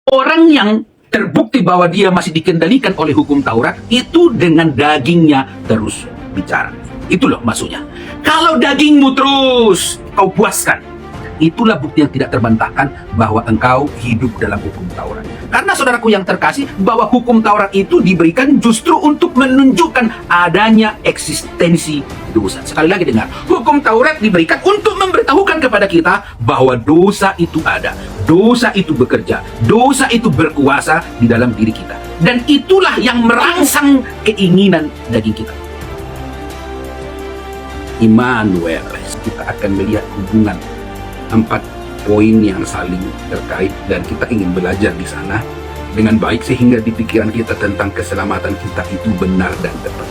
Orang yang terbukti bahwa dia masih dikendalikan oleh hukum Taurat itu dengan dagingnya terus bicara. Itu loh maksudnya. Kalau dagingmu terus kau puaskan, itulah bukti yang tidak terbantahkan bahwa engkau hidup dalam hukum Taurat. Karena saudaraku yang terkasih, bahwa hukum Taurat itu diberikan justru untuk menunjukkan adanya eksistensi dosa. Sekali lagi dengar, hukum Taurat diberikan untuk memberitahukan kepada kita bahwa dosa itu ada, dosa itu bekerja, dosa itu berkuasa di dalam diri kita. Dan itulah yang merangsang keinginan daging kita. Immanuel, kita akan melihat hubungan 4 poin yang saling terkait, dan kita ingin belajar di sana dengan baik sehingga di pikiran kita tentang keselamatan kita itu benar dan tepat.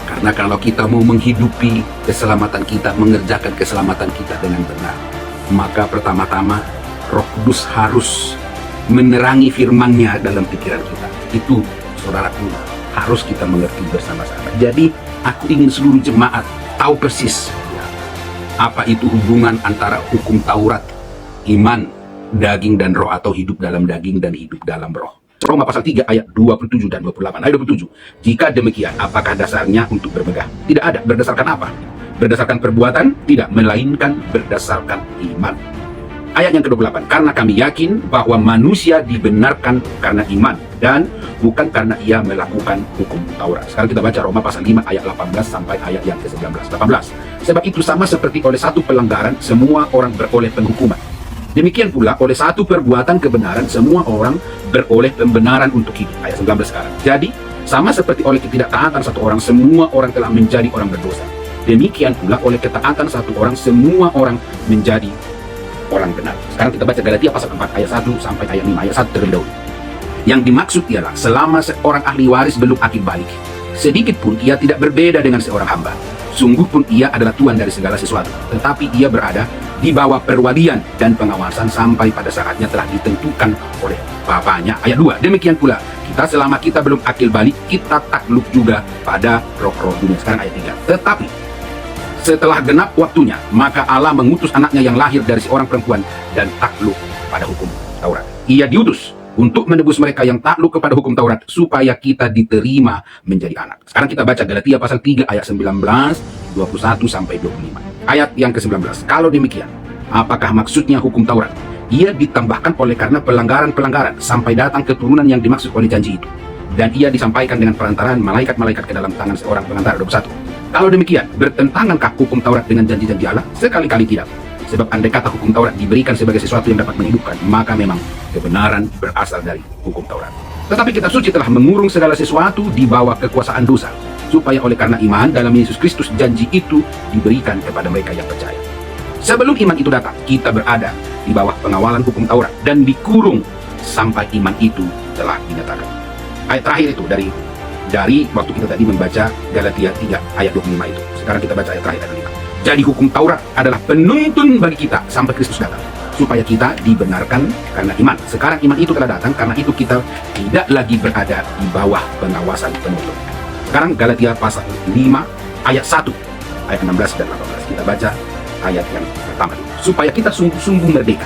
Karena kalau kita mau menghidupi keselamatan kita, mengerjakan keselamatan kita dengan benar, maka pertama-tama Roh Kudus harus menerangi firman-Nya dalam pikiran kita. Itu saudaraku harus kita mengerti bersama-sama. Jadi aku ingin seluruh jemaat tahu persis apa itu hubungan antara hukum Taurat, iman, daging dan roh, atau hidup dalam daging dan hidup dalam roh. Roma pasal 3 ayat 27 dan 28. Ayat 27. Jika demikian, apakah dasarnya untuk bermegah? Tidak ada. Berdasarkan apa? Berdasarkan perbuatan? Tidak, melainkan berdasarkan iman. Ayat yang ke-28. Karena kami yakin bahwa manusia dibenarkan karena iman dan bukan karena ia melakukan hukum Taurat. Sekarang kita baca Roma pasal 5 ayat 18 sampai ayat yang ke-19. 18. Sebab itu sama seperti oleh satu pelanggaran semua orang beroleh penghukuman. Demikian pula oleh satu perbuatan kebenaran semua orang beroleh pembenaran untuk hidup. Ayat 19 sekarang. Jadi sama seperti oleh ketidaktaatan satu orang semua orang telah menjadi orang berdosa. Demikian pula oleh ketaatan satu orang semua orang menjadi orang benar. Sekarang kita baca Galatia pasal 4 ayat 1 sampai ayat 5. Ayat 1 terlebih dahulu. Yang dimaksud ialah selama seorang ahli waris belum akil balik, sedikit pun ia tidak berbeda dengan seorang hamba. Sungguh pun ia adalah tuan dari segala sesuatu, tetapi ia berada di bawah perwalian dan pengawasan sampai pada saatnya telah ditentukan oleh Bapaknya. Ayat 2. Demikian pula kita selama kita belum akil balik, kita takluk juga pada roh-roh dunia. Sekarang ayat 3. Tetapi setelah genap waktunya, maka Allah mengutus anaknya yang lahir dari seorang perempuan dan takluk pada hukum Taurat. Ia diutus untuk menebus mereka yang takluk kepada hukum Taurat, supaya kita diterima menjadi anak. Sekarang kita baca Galatia pasal 3 ayat 19, 21 sampai 25. Ayat yang ke-19. Kalau demikian, apakah maksudnya hukum Taurat? Ia ditambahkan oleh karena pelanggaran-pelanggaran sampai datang keturunan yang dimaksud oleh janji itu. Dan ia disampaikan dengan perantaraan malaikat-malaikat ke dalam tangan seorang pengantara. 21. Kalau demikian, bertentangankah hukum Taurat dengan janji-janji Allah? Sekali-kali tidak. Sebab andai kata hukum Taurat diberikan sebagai sesuatu yang dapat menghidupkan, maka memang kebenaran berasal dari hukum Taurat. Tetapi kitab suci telah mengurung segala sesuatu di bawah kekuasaan dosa, supaya oleh karena iman dalam Yesus Kristus janji itu diberikan kepada mereka yang percaya. Sebelum iman itu datang, kita berada di bawah pengawalan hukum Taurat dan dikurung sampai iman itu telah dinyatakan. Ayat terakhir itu dari waktu kita tadi membaca Galatia 3 ayat 25 itu. Sekarang kita baca ayat terakhir ayat 5. Jadi hukum Taurat adalah penuntun bagi kita sampai Kristus datang, supaya kita dibenarkan karena iman. Sekarang iman itu telah datang, karena itu kita tidak lagi berada di bawah pengawasan penuntun. Sekarang Galatia pasal 5 ayat 1, ayat 16 dan 18. Kita baca ayat yang pertama dulu. Supaya kita sungguh-sungguh merdeka.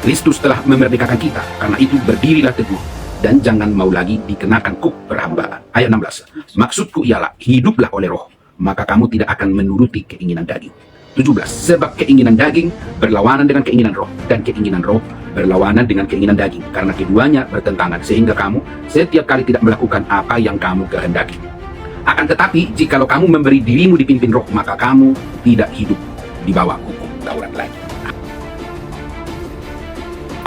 Kristus telah memerdekakan kita, karena itu berdirilah teguh dan jangan mau lagi dikenakan kuk perhambaan. Ayat 16. Maksudku ialah hiduplah oleh roh, maka kamu tidak akan menuruti keinginan daging. 17. Sebab keinginan daging berlawanan dengan keinginan roh, dan keinginan roh berlawanan dengan keinginan daging, karena keduanya bertentangan, sehingga kamu setiap kali tidak melakukan apa yang kamu kehendaki. Akan tetapi, jikalau kamu memberi dirimu dipimpin roh, maka kamu tidak hidup di bawah hukum Taurat lagi.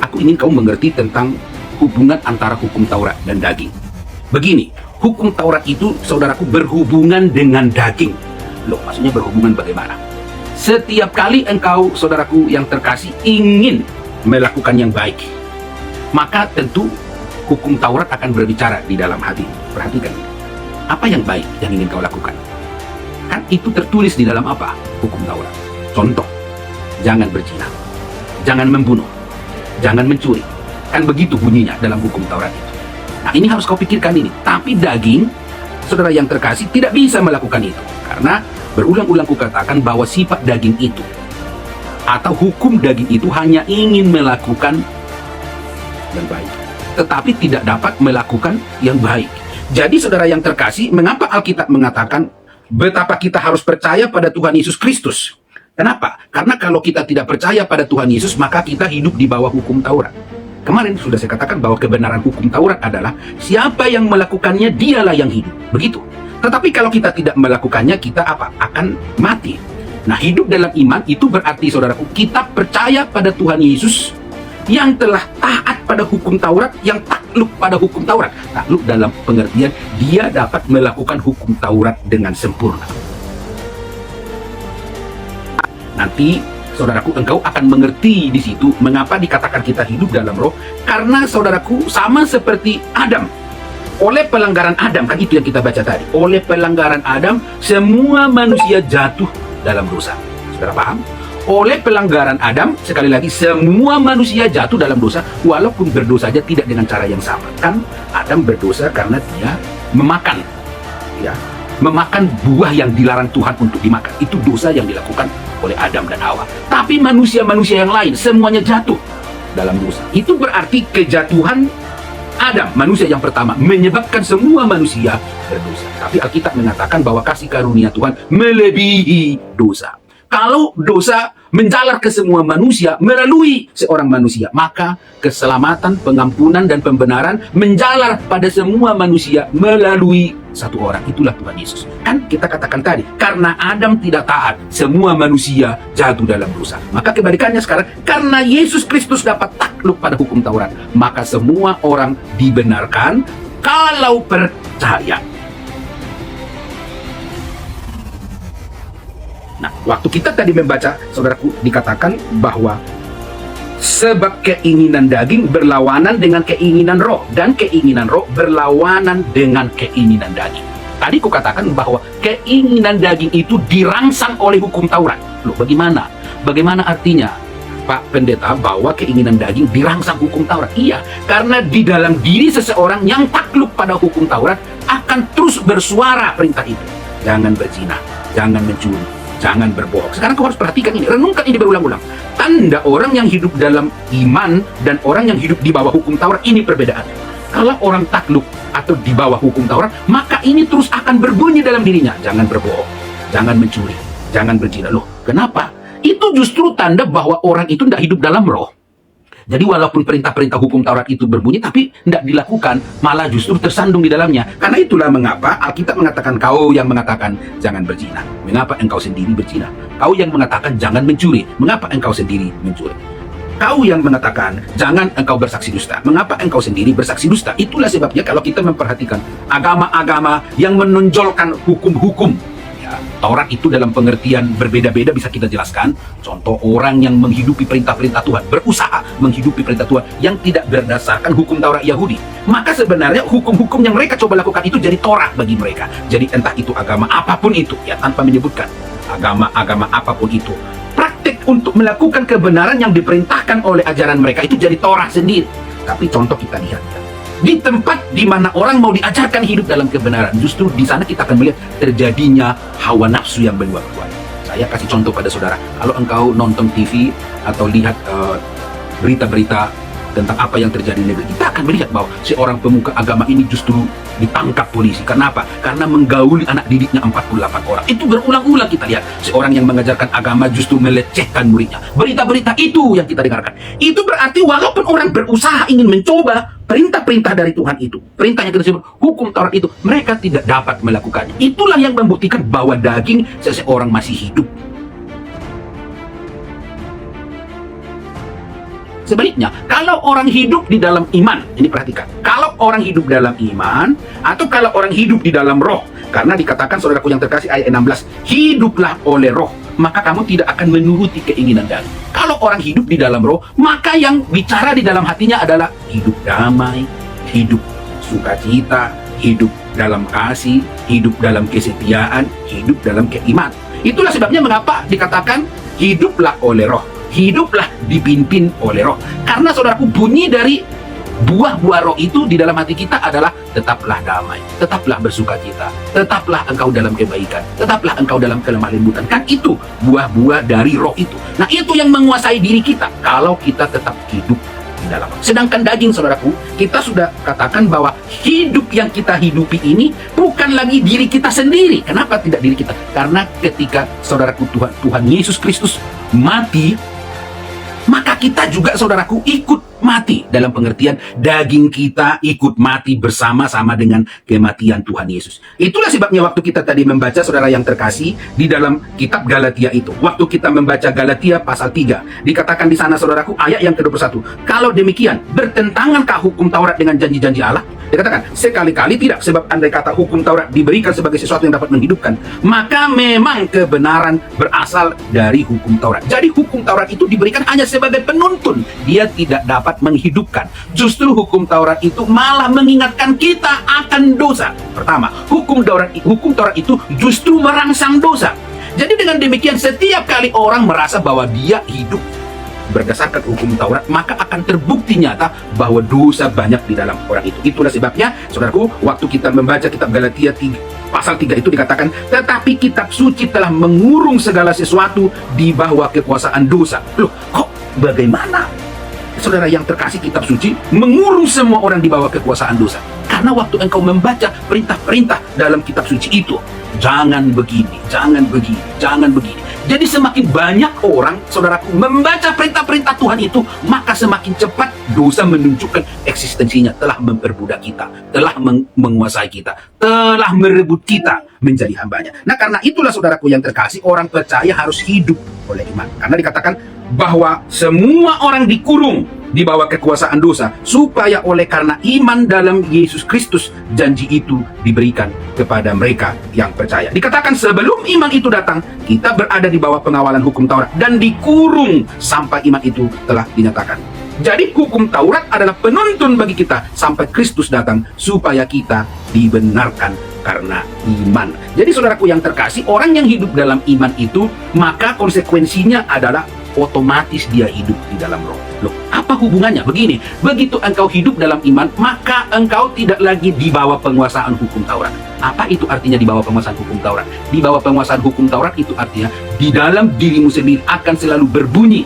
Aku ingin kamu mengerti tentang hubungan antara hukum Taurat dan daging. Begini, hukum Taurat itu, saudaraku, berhubungan dengan daging. Loh, maksudnya berhubungan bagaimana? Setiap kali engkau, saudaraku yang terkasih, ingin melakukan yang baik, maka tentu hukum Taurat akan berbicara di dalam hati. Perhatikan, apa yang baik yang ingin kau lakukan? Kan itu tertulis di dalam apa? Hukum Taurat. Contoh, jangan berzina, jangan membunuh, jangan mencuri. Kan begitu bunyinya dalam hukum Taurat itu. Nah, ini harus kau pikirkan ini. Tapi daging, saudara yang terkasih, tidak bisa melakukan itu. Karena berulang-ulang kukatakan bahwa sifat daging itu, atau hukum daging itu hanya ingin melakukan yang baik, tetapi tidak dapat melakukan yang baik. Jadi saudara yang terkasih, mengapa Alkitab mengatakan betapa kita harus percaya pada Tuhan Yesus Kristus? Kenapa? Karena kalau kita tidak percaya pada Tuhan Yesus, maka kita hidup di bawah hukum Taurat. Kemarin sudah saya katakan bahwa kebenaran hukum Taurat adalah siapa yang melakukannya, dialah yang hidup. Begitu. Tetapi kalau kita tidak melakukannya, kita apa? Akan mati. Nah, hidup dalam iman itu berarti, saudaraku, kita percaya pada Tuhan Yesus yang telah taat pada hukum Taurat, yang takluk pada hukum Taurat. Takluk dalam pengertian dia dapat melakukan hukum Taurat dengan sempurna. Nanti, saudaraku, engkau akan mengerti di situ mengapa dikatakan kita hidup dalam roh. Karena, saudaraku, sama seperti Adam. Oleh pelanggaran Adam, kan itu yang kita baca tadi. Oleh pelanggaran Adam, semua manusia jatuh dalam dosa. Saudara paham? Oleh pelanggaran Adam, sekali lagi, semua manusia jatuh dalam dosa, walaupun berdosa saja tidak dengan cara yang sama. Kan Adam berdosa karena dia memakan buah yang dilarang Tuhan untuk dimakan. Itu dosa yang dilakukan oleh Adam dan Hawa. Tapi manusia-manusia yang lain semuanya jatuh dalam dosa. Itu berarti kejatuhan Adam, manusia yang pertama, menyebabkan semua manusia berdosa. Tapi Alkitab mengatakan bahwa kasih karunia Tuhan melebihi dosa. Kalau dosa menjalar ke semua manusia melalui seorang manusia, maka keselamatan, pengampunan, dan pembenaran menjalar pada semua manusia melalui satu orang. Itulah Tuhan Yesus. Kan kita katakan tadi, karena Adam tidak taat, semua manusia jatuh dalam dosa. Maka kebalikannya sekarang, karena Yesus Kristus dapat takluk pada hukum Taurat, maka semua orang dibenarkan kalau percaya. Nah, waktu kita tadi membaca, saudaraku, dikatakan bahwa sebab keinginan daging berlawanan dengan keinginan roh, dan keinginan roh berlawanan dengan keinginan daging. Tadi kukatakan bahwa keinginan daging itu dirangsang oleh hukum Taurat. Loh, bagaimana? Bagaimana artinya, Pak Pendeta, bahwa keinginan daging dirangsang hukum Taurat? Iya, karena di dalam diri seseorang yang takluk pada hukum Taurat akan terus bersuara perintah itu. Jangan berzina, jangan mencuri, jangan berbohong. Sekarang kau harus perhatikan ini, renungkan ini berulang-ulang. Tanda orang yang hidup dalam iman dan orang yang hidup di bawah hukum Taurat, ini perbedaannya. Kalau orang takluk atau di bawah hukum Taurat, maka ini terus akan berbunyi dalam dirinya. Jangan berbohong, jangan mencuri, jangan berzina. Loh, kenapa? Itu justru tanda bahwa orang itu tidak hidup dalam roh. Jadi walaupun perintah-perintah hukum Taurat itu berbunyi, tapi tidak dilakukan, malah justru tersandung di dalamnya. Karena itulah mengapa Alkitab mengatakan, kau yang mengatakan jangan berzina, mengapa engkau sendiri berzina? Kau yang mengatakan jangan mencuri, mengapa engkau sendiri mencuri? Kau yang mengatakan jangan engkau bersaksi dusta, mengapa engkau sendiri bersaksi dusta? Itulah sebabnya kalau kita memperhatikan agama-agama yang menonjolkan hukum-hukum, Taurat itu dalam pengertian berbeda-beda bisa kita jelaskan. Contoh, orang yang menghidupi perintah-perintah Tuhan, berusaha menghidupi perintah Tuhan yang tidak berdasarkan hukum Taurat Yahudi, maka sebenarnya hukum-hukum yang mereka coba lakukan itu jadi Torah bagi mereka. Jadi entah itu agama apapun itu, ya, tanpa menyebutkan agama-agama apapun itu, praktik untuk melakukan kebenaran yang diperintahkan oleh ajaran mereka itu jadi Torah sendiri. Tapi contoh kita lihat, di tempat di mana orang mau diajarkan hidup dalam kebenaran, justru di sana kita akan melihat terjadinya hawa nafsu yang meluap-luap. Saya kasih contoh pada saudara, kalau engkau nonton TV atau lihat berita-berita tentang apa yang terjadi di negeri, kita akan melihat bahwa seorang pemuka agama ini justru ditangkap polisi. Karena apa? Karena menggauli anak didiknya 48 orang. Itu berulang-ulang kita lihat. Seorang yang mengajarkan agama justru melecehkan muridnya. Berita-berita itu yang kita dengarkan. Itu berarti walaupun orang berusaha ingin mencoba perintah-perintah dari Tuhan itu, perintah yang kita sebut hukum Taurat itu, mereka tidak dapat melakukannya. Itulah yang membuktikan bahwa daging seseorang masih hidup. Sebaliknya, kalau orang hidup di dalam iman, ini perhatikan, kalau orang hidup dalam iman, atau kalau orang hidup di dalam roh, karena dikatakan, saudaraku yang terkasih, ayat 16, hiduplah oleh roh, maka kamu tidak akan menuruti keinginan daging. Kalau orang hidup di dalam roh, maka yang bicara di dalam hatinya adalah hidup damai, hidup sukacita, hidup dalam kasih, hidup dalam kesetiaan, hidup dalam keimanan. Itulah sebabnya mengapa dikatakan hiduplah oleh roh, hiduplah dipimpin oleh roh. Karena saudaraku, bunyi dari buah-buah roh itu di dalam hati kita adalah tetaplah damai, tetaplah bersukacita, tetaplah engkau dalam kebaikan, tetaplah engkau dalam kelemah lembutan. Kan itu buah-buah dari roh itu. Nah, itu yang menguasai diri kita kalau kita tetap hidup di dalam. Sedangkan daging, saudaraku, kita sudah katakan bahwa hidup yang kita hidupi ini bukan lagi diri kita sendiri. Kenapa tidak diri kita? Karena ketika, saudaraku, Tuhan Yesus Kristus mati, maka kita juga, saudaraku, ikut mati. Dalam pengertian daging kita ikut mati bersama-sama dengan kematian Tuhan Yesus. Itulah sebabnya waktu kita tadi membaca, saudara yang terkasih, di dalam kitab Galatia itu. Waktu kita membaca Galatia pasal 3, dikatakan di sana, saudaraku, ayat yang ke-21. Kalau demikian, bertentangankah hukum Taurat dengan janji-janji Allah? Dikatakan, sekali-kali tidak, sebab andai kata hukum Taurat diberikan sebagai sesuatu yang dapat menghidupkan, maka memang kebenaran berasal dari hukum Taurat. Jadi hukum Taurat itu diberikan hanya sebagai penuntun. Dia tidak dapat menghidupkan. Justru hukum Taurat itu malah mengingatkan kita akan dosa. Pertama, hukum Taurat itu justru merangsang dosa. Jadi dengan demikian, setiap kali orang merasa bahwa dia hidup berdasarkan hukum Taurat, maka akan terbukti nyata bahwa dosa banyak di dalam orang itu. Itulah sebabnya, saudaraku, waktu kita membaca kitab Galatia 3, pasal 3 itu dikatakan, tetapi kitab suci telah mengurung segala sesuatu di bawah kekuasaan dosa. Loh, kok bagaimana, saudara yang terkasih, kitab suci mengurung semua orang di bawah kekuasaan dosa? Karena waktu engkau membaca perintah-perintah dalam kitab suci itu, jangan begini, jangan begini, jangan begini. Jadi semakin banyak orang, saudaraku, membaca perintah-perintah Tuhan itu, maka semakin cepat dosa menunjukkan eksistensinya, telah memperbudak kita, telah menguasai kita, telah merebut kita menjadi hambanya. Nah, karena itulah, saudaraku yang terkasih, orang percaya harus hidup oleh iman. Karena dikatakan bahwa semua orang dikurung di bawah kekuasaan dosa, supaya oleh karena iman dalam Yesus Kristus, janji itu diberikan kepada mereka yang percaya. Dikatakan sebelum iman itu datang, kita berada di bawah pengawalan hukum Taurat dan dikurung sampai iman itu telah dinyatakan. Jadi hukum Taurat adalah penuntun bagi kita sampai Kristus datang, supaya kita dibenarkan karena iman. Jadi saudaraku yang terkasih, orang yang hidup dalam iman itu, maka konsekuensinya adalah otomatis dia hidup di dalam roh. Loh, apa hubungannya? Begini, begitu engkau hidup dalam iman, maka engkau tidak lagi di bawah penguasaan hukum Taurat. Apa itu artinya di bawah penguasaan hukum Taurat? Di bawah penguasaan hukum Taurat itu artinya di dalam dirimu sendiri akan selalu berbunyi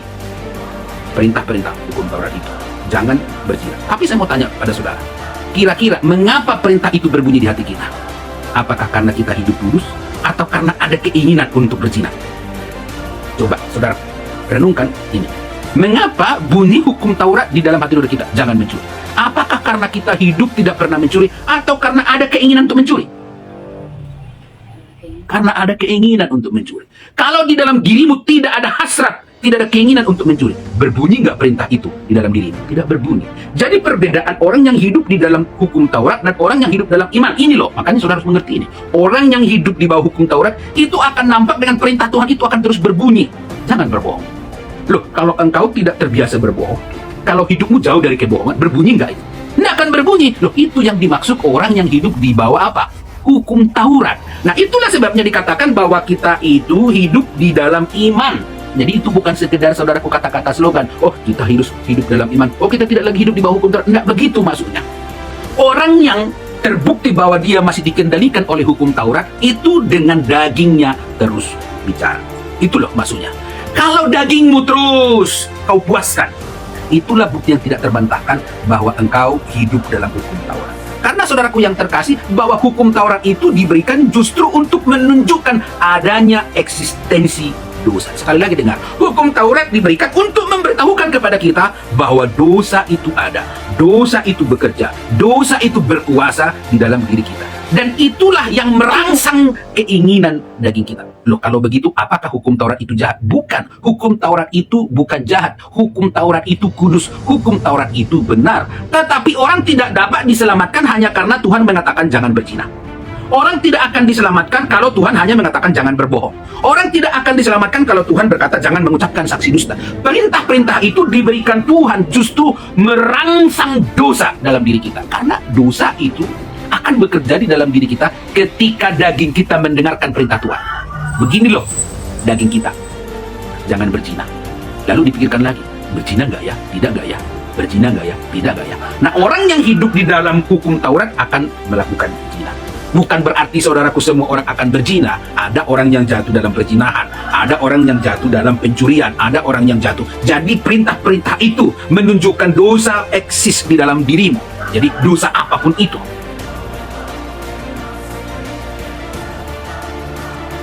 perintah-perintah hukum Taurat itu. Jangan berzina. Tapi saya mau tanya pada saudara, kira-kira mengapa perintah itu berbunyi di hati kita? Apakah karena kita hidup lurus, atau karena ada keinginan untuk berzina? Coba saudara renungkan ini. Mengapa bunyi hukum Taurat di dalam hati kita? Jangan mencuri. Apakah karena kita hidup tidak pernah mencuri, atau karena ada keinginan untuk mencuri? Karena ada keinginan untuk mencuri. Kalau di dalam dirimu tidak ada hasrat, tidak ada keinginan untuk mencuri, berbunyi nggak perintah itu di dalam dirimu? Tidak berbunyi. Jadi perbedaan orang yang hidup di dalam hukum Taurat dan orang yang hidup dalam iman ini loh. Makanya saudara harus mengerti ini. Orang yang hidup di bawah hukum Taurat itu akan nampak dengan perintah Tuhan itu akan terus berbunyi. Jangan berbohong. Loh, kalau engkau tidak terbiasa berbohong, kalau hidupmu jauh dari kebohongan, berbunyi nggak itu? Nggak akan berbunyi. Loh, itu yang dimaksud orang yang hidup di bawah apa? Hukum Taurat. Nah, itulah sebabnya dikatakan bahwa kita itu hidup di dalam iman. Jadi itu bukan sekedar saudaraku kata-kata slogan, oh kita hidup dalam iman, oh kita tidak lagi hidup di bawah hukum Taurat. Nggak begitu maksudnya. Orang yang terbukti bahwa dia masih dikendalikan oleh hukum Taurat, itu dengan dagingnya terus bicara. Itu loh maksudnya. Kalau dagingmu terus kau puaskan, itulah bukti yang tidak terbantahkan bahwa engkau hidup dalam hukum Taurat. Karena saudaraku yang terkasih, bahwa hukum Taurat itu diberikan justru untuk menunjukkan adanya eksistensi dosa. Sekali lagi dengar, hukum Taurat diberikan untuk memberitahukan kepada kita bahwa dosa itu ada, dosa itu bekerja, dosa itu berkuasa di dalam diri kita. Dan itulah yang merangsang keinginan daging kita. Loh, kalau begitu apakah hukum Taurat itu jahat? Bukan. Hukum Taurat itu bukan jahat. Hukum Taurat itu kudus. Hukum Taurat itu benar. Tetapi orang tidak dapat diselamatkan hanya karena Tuhan mengatakan jangan berzina. Orang tidak akan diselamatkan kalau Tuhan hanya mengatakan jangan berbohong. Orang tidak akan diselamatkan kalau Tuhan berkata jangan mengucapkan saksi dusta. Perintah-perintah itu diberikan Tuhan justru merangsang dosa dalam diri kita. Karena dosa itu akan bekerja di dalam diri kita ketika daging kita mendengarkan perintah Tuhan. Begini loh daging kita, jangan berzina. Lalu dipikirkan lagi, berzina nggak ya? Tidak nggak ya? Berzina nggak ya? Tidak nggak ya? Nah, orang yang hidup di dalam hukum Taurat akan melakukan zina. Bukan berarti saudaraku semua orang akan berzina. Ada orang yang jatuh dalam perzinahan, ada orang yang jatuh dalam pencurian, ada orang yang jatuh. Jadi perintah-perintah itu menunjukkan dosa eksis di dalam dirimu. Jadi dosa apapun itu.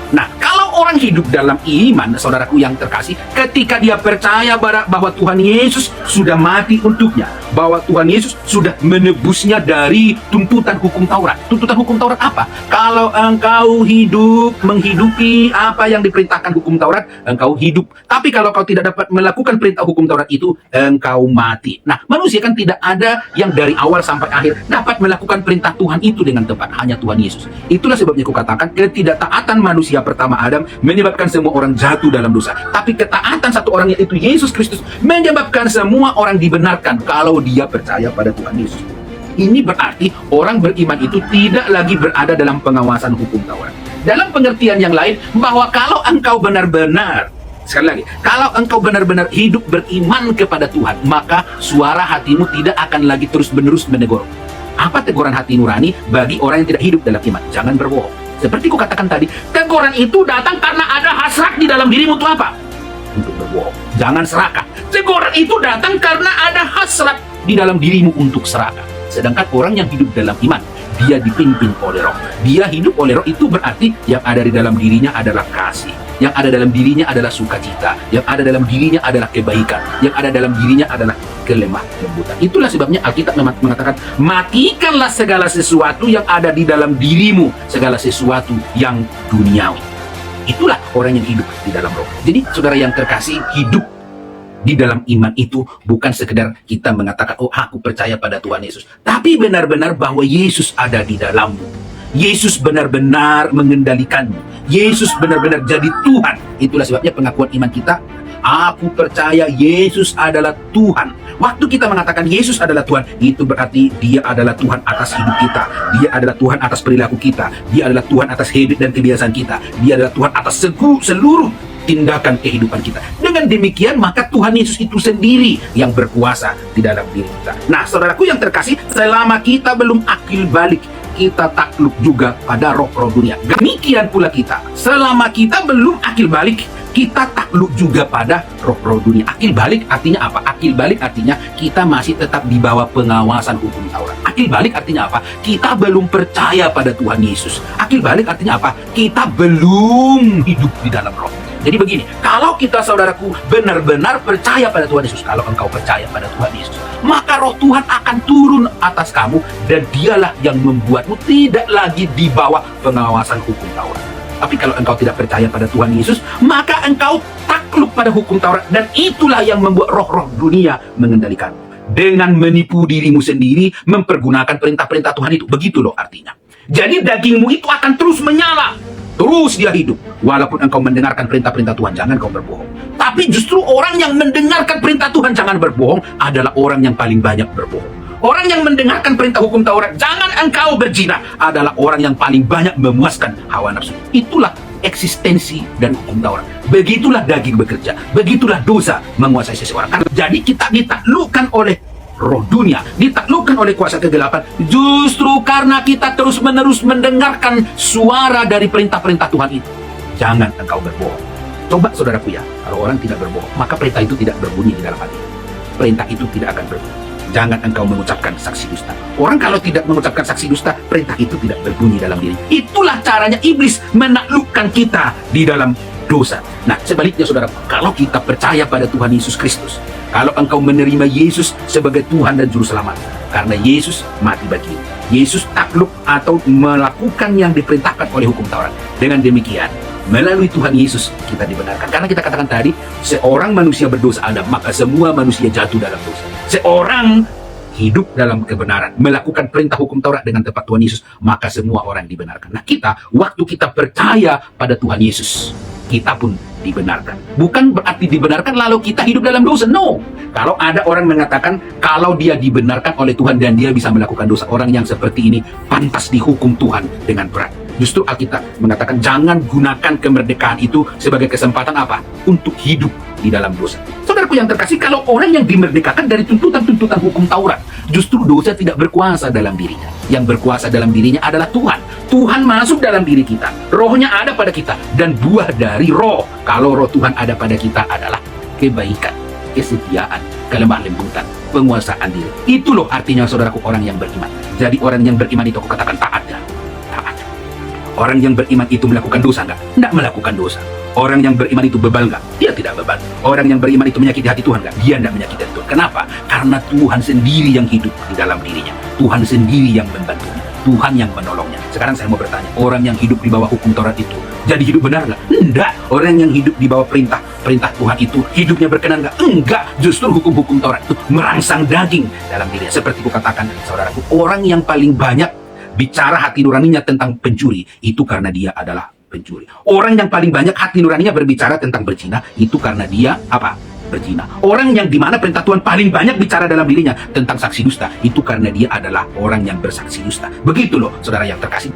Nah, kalau orang hidup dalam iman, saudaraku yang terkasih, ketika dia percaya bahwa Tuhan Yesus sudah mati untuknya, bahwa Tuhan Yesus sudah menebusnya dari tuntutan hukum Taurat. Tuntutan hukum Taurat apa? Kalau engkau hidup menghidupi apa yang diperintahkan hukum Taurat, engkau hidup. Tapi kalau kau tidak dapat melakukan perintah hukum Taurat itu, engkau mati. Nah, manusia kan tidak ada yang dari awal sampai akhir dapat melakukan perintah Tuhan itu dengan tepat. Hanya Tuhan Yesus. Itulah sebabnya kukatakan ketidaktaatan manusia pertama Adam menyebabkan semua orang jatuh dalam dosa. Tapi ketaatan satu orang, yaitu Yesus Kristus, menyebabkan semua orang dibenarkan kalau dia percaya pada Tuhan Yesus. Ini berarti orang beriman itu tidak lagi berada dalam pengawasan hukum Taurat. Dalam pengertian yang lain, bahwa kalau engkau benar-benar, sekali lagi, kalau engkau benar-benar hidup beriman kepada Tuhan, maka suara hatimu tidak akan lagi terus-menerus menegur. Apa teguran hati nurani bagi orang yang tidak hidup dalam iman? Jangan berbohong. Seperti kukatakan tadi, teguran itu datang karena ada hasrat di dalam dirimu. Untuk apa? Untuk berbohong. Jangan serakah. Teguran itu datang karena ada hasrat di dalam dirimu untuk serakah. Sedangkan orang yang hidup dalam iman, dia dipimpin oleh Roh. Dia hidup oleh Roh, itu berarti yang ada di dalam dirinya adalah kasih, yang ada dalam dirinya adalah sukacita, yang ada dalam dirinya adalah kebaikan, yang ada dalam dirinya adalah kelemah lembutan. Itulah sebabnya Alkitab mengatakan, matikanlah segala sesuatu yang ada di dalam dirimu, segala sesuatu yang duniawi. Itulah orang yang hidup di dalam Roh. Jadi saudara yang terkasih, hidup di dalam iman itu bukan sekedar kita mengatakan, oh aku percaya pada Tuhan Yesus, tapi benar-benar bahwa Yesus ada di dalammu. Yesus benar-benar mengendalikanmu. Yesus benar-benar jadi Tuhan. Itulah sebabnya pengakuan iman kita, aku percaya Yesus adalah Tuhan. Waktu kita mengatakan Yesus adalah Tuhan, itu berarti dia adalah Tuhan atas hidup kita. Dia adalah Tuhan atas perilaku kita. Dia adalah Tuhan atas habit dan kebiasaan kita. Dia adalah Tuhan atas seluruh tindakan kehidupan kita. Dengan demikian, maka Tuhan Yesus itu sendiri yang berkuasa di dalam diri kita. Nah, saudaraku yang terkasih, selama kita belum akil balik, kita takluk juga pada roh-roh dunia. Demikian pula kita, selama kita belum akil balik, kita takluk juga pada roh-roh dunia. Akil balik artinya apa? Akil balik artinya kita masih tetap di bawah pengawasan hukum Taurat. Akil balik artinya apa? Kita belum percaya pada Tuhan Yesus. Akil balik artinya apa? Kita belum hidup di dalam Roh. Jadi begini, kalau kita saudaraku benar-benar percaya pada Tuhan Yesus, kalau engkau percaya pada Tuhan Yesus, maka Roh Tuhan akan turun atas kamu, dan dialah yang membuatmu tidak lagi di bawah pengawasan hukum Taurat. Tapi kalau engkau tidak percaya pada Tuhan Yesus, maka engkau takluk pada hukum Taurat, dan itulah yang membuat roh-roh dunia mengendalikanmu. Dengan menipu dirimu sendiri, mempergunakan perintah-perintah Tuhan itu. Begitu loh artinya. Jadi dagingmu itu akan terus menyala. Terus dia hidup. Walaupun engkau mendengarkan perintah-perintah Tuhan, jangan kau berbohong. Tapi justru orang yang mendengarkan perintah Tuhan jangan berbohong adalah orang yang paling banyak berbohong. Orang yang mendengarkan perintah hukum Taurat, jangan engkau berzina, adalah orang yang paling banyak memuaskan hawa nafsu. Itulah eksistensi dan hukum Taurat. Begitulah daging bekerja. Begitulah dosa menguasai seseorang. Jadi kita ditaklukkan oleh roh dunia, ditaklukkan oleh kuasa kegelapan, justru karena kita terus-menerus mendengarkan suara dari perintah-perintah Tuhan itu. Jangan engkau berbohong. Coba saudaraku ya, kalau orang tidak berbohong, maka perintah itu tidak berbunyi di dalam hati. Perintah itu tidak akan berbunyi. Jangan engkau mengucapkan saksi dusta. Orang kalau tidak mengucapkan saksi dusta, perintah itu tidak berbunyi dalam diri. Itulah caranya iblis menaklukkan kita di dalam dosa. Nah, sebaliknya saudara, kalau kita percaya pada Tuhan Yesus Kristus, kalau engkau menerima Yesus sebagai Tuhan dan Juru Selamat, karena Yesus mati bagi Yesus takluk atau melakukan yang diperintahkan oleh hukum Taurat. Dengan demikian, melalui Tuhan Yesus kita dibenarkan. Karena kita katakan tadi, seorang manusia berdosa ada, maka semua manusia jatuh dalam dosa. Seorang hidup dalam kebenaran, melakukan perintah hukum Taurat dengan tepat Tuhan Yesus, maka semua orang dibenarkan. Nah kita, waktu kita percaya pada Tuhan Yesus, kita pun dibenarkan. Bukan berarti dibenarkan lalu kita hidup dalam dosa. No. Kalau ada orang mengatakan kalau dia dibenarkan oleh Tuhan dan dia bisa melakukan dosa, orang yang seperti ini pantas dihukum Tuhan dengan berat. Justru Alkitab mengatakan jangan gunakan kemerdekaan itu sebagai kesempatan apa? Untuk hidup di dalam dosa. saudaraku yang terkasih, kalau orang yang dimerdekakan dari tuntutan-tuntutan hukum Taurat, justru dosa tidak berkuasa dalam dirinya. Yang berkuasa dalam dirinya adalah Tuhan. Tuhan masuk dalam diri kita, rohnya ada pada kita, dan buah dari roh, kalau roh Tuhan ada pada kita, adalah kebaikan, kesetiaan, kelemah lembutan, penguasaan diri. Itu loh artinya saudaraku orang yang beriman. Jadi orang yang beriman itu aku katakan taat ya. Taat. Orang yang beriman itu melakukan dosa enggak? Enggak melakukan dosa. Orang yang beriman itu bebal enggak? Dia tidak bebal. Orang yang beriman itu menyakiti hati Tuhan enggak? Dia tidak menyakiti hati Tuhan. Kenapa? Karena Tuhan sendiri yang hidup di dalam dirinya. Tuhan sendiri yang membantunya. Tuhan yang menolongnya. Sekarang saya mau bertanya, orang yang hidup di bawah hukum Taurat itu jadi hidup benar enggak? Enggak. Orang yang hidup di bawah perintah Tuhan itu hidupnya berkenan enggak? Enggak. Justru hukum-hukum Taurat itu merangsang daging dalam dirinya. Seperti kukatakan saudaraku, orang yang paling banyak bicara hati nuraninya tentang pencuri, itu karena dia adalah pencuri. Orang yang paling banyak hati nuraninya berbicara tentang berzina, itu karena dia apa? Berzina. Orang yang dimana perintah Tuhan paling banyak bicara dalam dirinya tentang saksi dusta, itu karena dia adalah orang yang bersaksi dusta. Begitu loh saudara yang terkasih.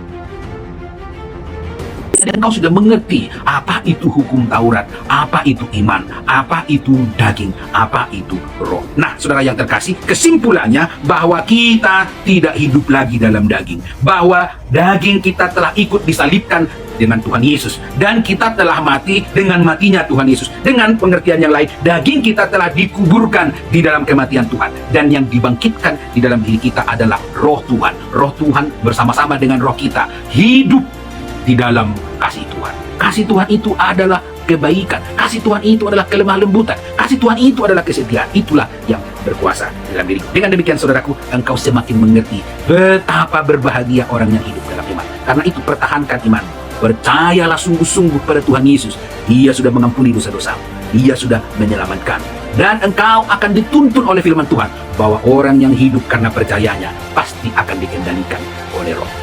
Dan kau sudah mengerti apa itu hukum Taurat, apa itu iman, apa itu daging, apa itu roh. Nah, saudara yang terkasih, kesimpulannya bahwa kita tidak hidup lagi dalam daging, bahwa daging kita telah ikut disalibkan dengan Tuhan Yesus, dan kita telah mati dengan matinya Tuhan Yesus. Dengan pengertian yang lain, daging kita telah dikuburkan di dalam kematian Tuhan, dan yang dibangkitkan di dalam diri kita adalah roh Tuhan. Roh Tuhan bersama-sama dengan roh kita hidup di dalam kasih Tuhan. Kasih Tuhan itu adalah kebaikan. Kasih Tuhan itu adalah kelemah lembutan. Kasih Tuhan itu adalah kesetiaan. Itulah yang berkuasa dalam diri. Dengan demikian saudaraku, engkau semakin mengerti betapa berbahagia orang yang hidup dalam iman. Karena itu pertahankan iman. Percayalah sungguh-sungguh pada Tuhan Yesus. Dia sudah mengampuni dosa-dosa. Dia sudah menyelamatkan. Dan engkau akan dituntun oleh firman Tuhan bahwa orang yang hidup karena percayanya pasti akan dikendalikan oleh Roh.